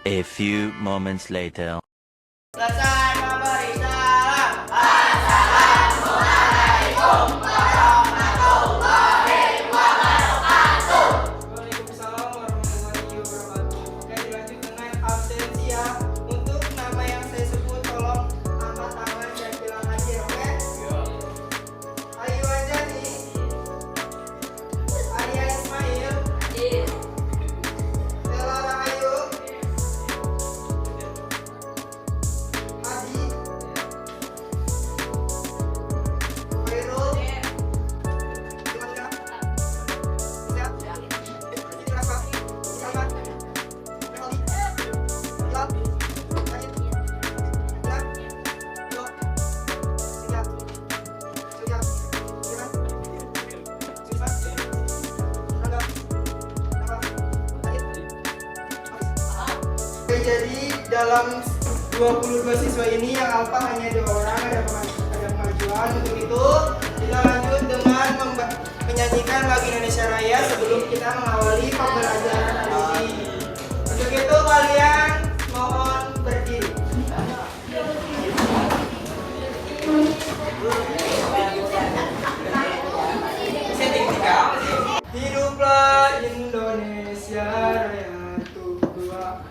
A few moments later. Selesai memberi salam. Assalamualaikum warahmatullahi wabarakatuh. Waalaikumsalam warahmatullahi wabarakatuh. Oke, dilanjut dengan absensi ya. Untuk nama yang saya sebut tolong angkat tangan dan bilang hadir, oke? Ayu Anjani, Arya Ismail, Stella Rahayu, Adi, Khairul, Gimana? Siap? Ini berapa? Siapa? Melody, Hilal, Adit, Hilal, Yo, Siap, Siap, Gimana? Siapa? Rangga, Adit, Oke, jadi dalam 22 siswa ini yang alpha hanya 2 orang, ada kemajuan. Untuk itu kita lanjut dengan menyanyikan lagu Indonesia Raya sebelum kita mengawali pembelajaran hari ini. Untuk itu kalian mohon berdiri. Hiduplah Indonesia Raya tua.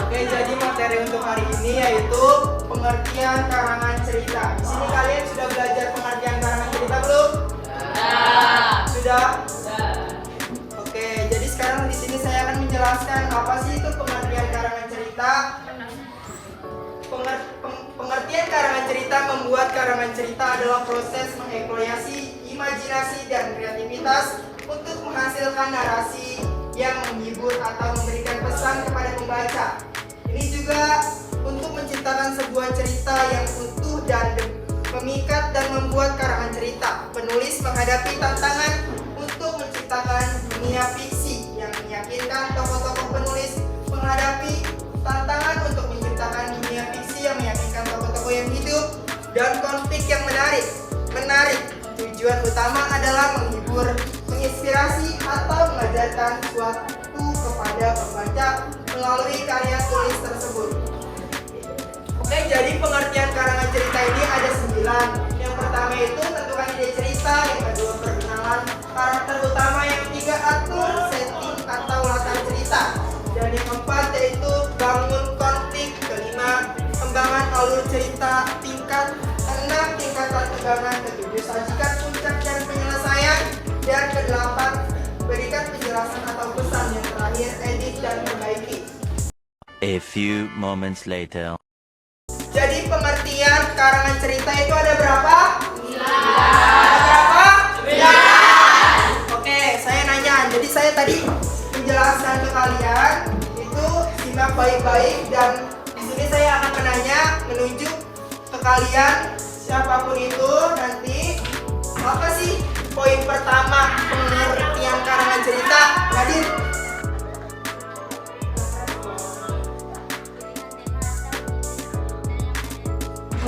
Oke, jadi materi untuk hari ini yaitu pengertian karangan cerita. Di sini kalian sudah belajar pengertian karangan cerita belum? Sudah. Oke, jadi sekarang di sini saya akan menjelaskan apa sih itu pengertian karangan cerita. Pengertian karangan cerita membuat karangan cerita adalah proses mengeksploitasi imajinasi dan kreativitas untuk menghasilkan narasi yang menghibur atau memberikan pesan kepada pembaca. Ini juga untuk menciptakan sebuah cerita yang utuh dan memikat dan membuat karangan cerita. Penulis menghadapi tantangan untuk menciptakan dunia fiksi yang meyakinkan. Tokoh-tokoh penulis menghadapi tantangan untuk menciptakan dunia fiksi yang meyakinkan tokoh-tokoh yang hidup dan konflik yang menarik. Tujuan utama adalah menghibur, menginspirasi atau mengajarkan sesuatu kepada pembaca melalui karya tulis tersebut. Oke, jadi pengertian karangan cerita ini ada 9. Yang pertama itu tentukan ide cerita, yang kedua perkenalan karakter utama, yang ketiga atur setting atau latar cerita, dan yang keempat yaitu bangun konflik, kelima kembangan alur cerita, tingkat 6 tingkatan kembangan, ketujuh sajikan puncak dan penyelesaian, dan ke-8 berikan penjelasan atau pesan, yang terakhir edit dan perbaiki. A few moments later. Jadi pengertian karangan cerita itu ada berapa? 9. Ada berapa? 9. saran ke kalian, itu simak baik-baik dan di sini saya akan menunjuk ke kalian siapapun itu nanti apa sih poin pertama pengertian karangan cerita, Nadine?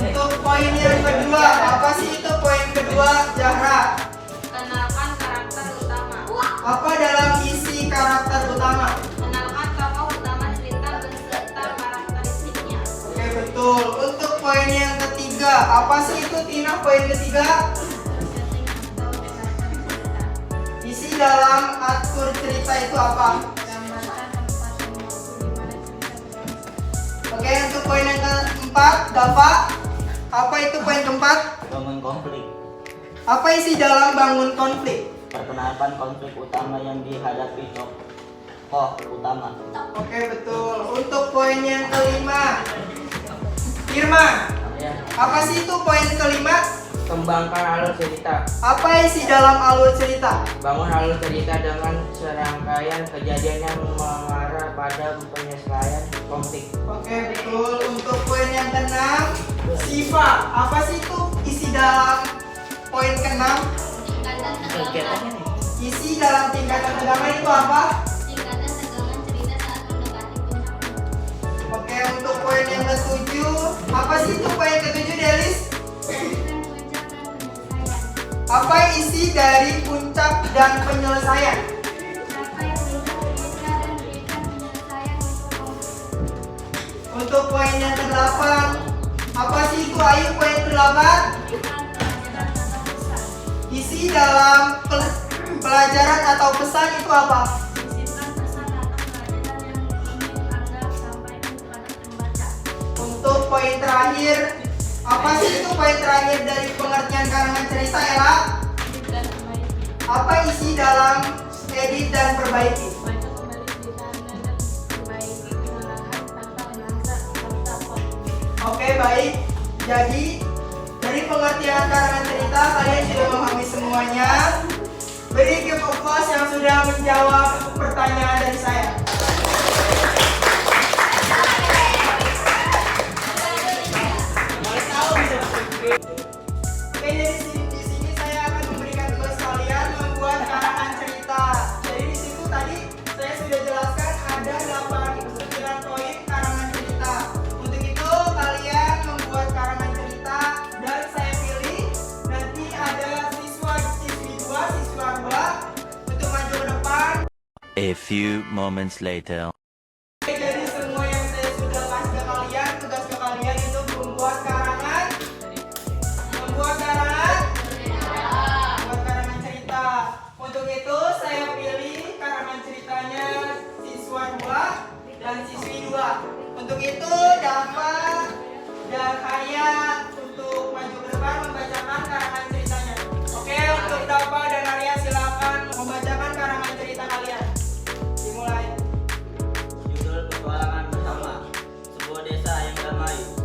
Untuk poin yang kedua, apa sih itu poin kedua, Zahra? Kenalkan karakter utama. Apa dalam isi karakter utama? Kenalkan tokoh utama cerita beserta karakteristiknya. Oke, betul. Untuk poin yang ketiga, apa sih itu, Tina, poin ketiga? Isi dalam atur cerita itu apa? Gambarkan tempat dan waktu di mana cerita berlangsung. Oke, untuk poin yang keempat, Dava, apa itu poin keempat? Bangun konflik. Apa isi dalam bangun konflik? Perkenalkan konflik utama yang dihadapi tokoh utama. Oke, betul. Untuk poin yang kelima, Irma, apa sih itu poin kelima? Kembangkan alur cerita. Apa isi dalam alur cerita? Bangun alur cerita dengan serangkaian kejadian yang mengarah pada penyelesaian konflik. Oke, betul. Untuk poin yang keenam, Siva, apa sih itu isi dalam poin keenam? Tingkatan tegangan. Isi dalam tingkatan tegangan itu apa? Tingkatan tegangan cerita saat mendekati puncak. Oke, untuk poin yang ketujuh, apa sih itu poin ketujuh, Delis? Menentukan puncak dan penyelesaian. Apa isi dari puncak dan penyelesaian? Capai puncak cerita dan berikan penyelesaian untuk konflik. Untuk poin yang kedelapan, apa sih itu, Ayu, poin kedelapan? Berikan pelajaran atau pesan. Isi dalam pelajaran atau pesan itu apa? Simpan pesan atau pelajaran yang ingin Anda sampaikan kepada pembaca. Untuk poin terakhir, apa sih itu poin terakhir dari pengertian karangan cerita, Ella? Dan kembali Apa isi dalam edit dan perbaiki? bantu kembali cerita Anda dan perbaiki pengalaman tanpa merasa serta konflik. Oke, baik. Jadi dari pengertian karangan cerita kalian sudah memahami semuanya. Beri give applause yang sudah menjawab pertanyaan dari saya. Oke, jadi di sini saya akan memberikan tugas kalian membuat karangan cerita. Jadi di situ tadi saya sudah jelaskan ada 8 poin karangan cerita. Untuk itu kalian membuat karangan cerita dan saya pilih nanti ada siswi 2, siswa 2 untuk maju ke depan. A few moments later. Oke, jadi semua yang saya sudah kasih ke kalian, tugas ke kalian itu membuat karangan cerita. Untuk itu saya pilih karangan ceritanya siswa 2 dan siswi 2. Untuk itu Dava dan Arya untuk maju ke depan membacakan karangan ceritanya. Oke, untuk Dava dan Arya silakan membacakan karangan cerita kalian. Dimulai. Judul petualangan pertama, sebuah desa yang damai.